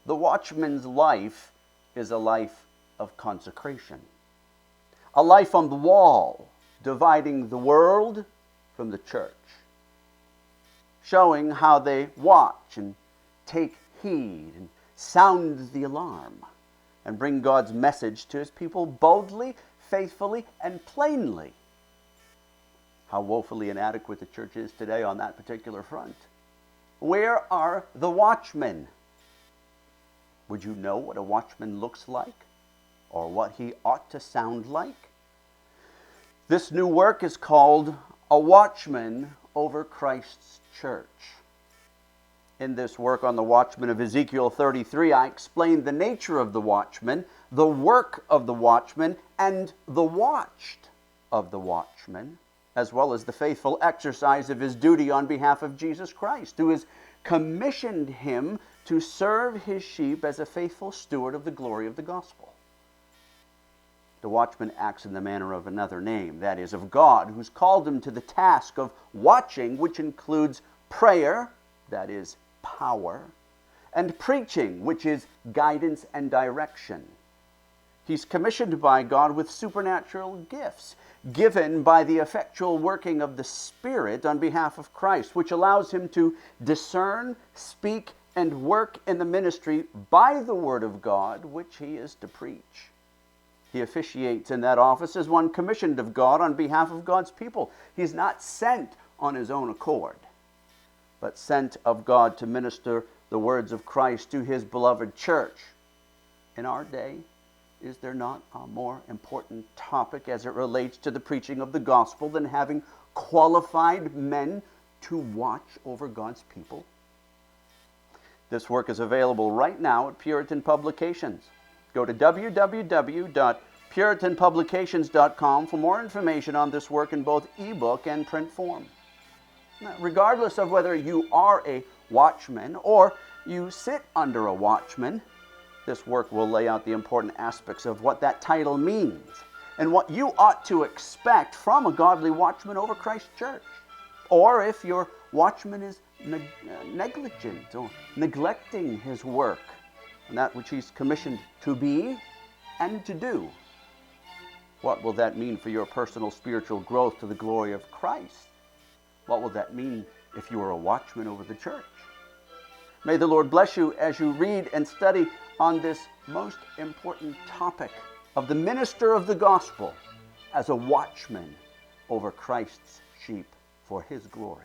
The watchman's life is a life of consecration. A life on the wall, dividing the world from the church. Showing how they watch and take heed and sound the alarm and bring God's message to his people boldly, faithfully, and plainly. How woefully inadequate the church is today on that particular front. Where are the watchmen? Would you know what a watchman looks like? Or what he ought to sound like? This new work is called A Watchman Over Christ's Church. In this work on the watchman of Ezekiel 33, I explained the nature of the watchman, the work of the watchman, and the watched of the watchman, as well as the faithful exercise of his duty on behalf of Jesus Christ, who has commissioned him to serve his sheep as a faithful steward of the glory of the gospel. The watchman acts in the manner of another name, that is, of God, who's called him to the task of watching, which includes prayer, that is, power, and preaching, which is guidance and direction. He's commissioned by God with supernatural gifts, given by the effectual working of the Spirit on behalf of Christ, which allows him to discern, speak, and work in the ministry by the Word of God, which he is to preach. He officiates in that office as one commissioned of God on behalf of God's people. He's not sent on his own accord, but sent of God to minister the words of Christ to his beloved church. In our day, is there not a more important topic as it relates to the preaching of the gospel than having qualified men to watch over God's people? This work is available right now at Puritan Publications. Go to www.puritanpublications.com for more information on this work in both ebook and print form. Now, regardless of whether you are a watchman or you sit under a watchman, this work will lay out the important aspects of what that title means and what you ought to expect from a godly watchman over Christ's church. Or if your watchman is negligent or neglecting his work and that which he's commissioned to be and to do, what will that mean for your personal spiritual growth to the glory of Christ? What will that mean if you are a watchman over the church? May the Lord bless you as you read and study on this most important topic of the minister of the gospel as a watchman over Christ's sheep for his glory.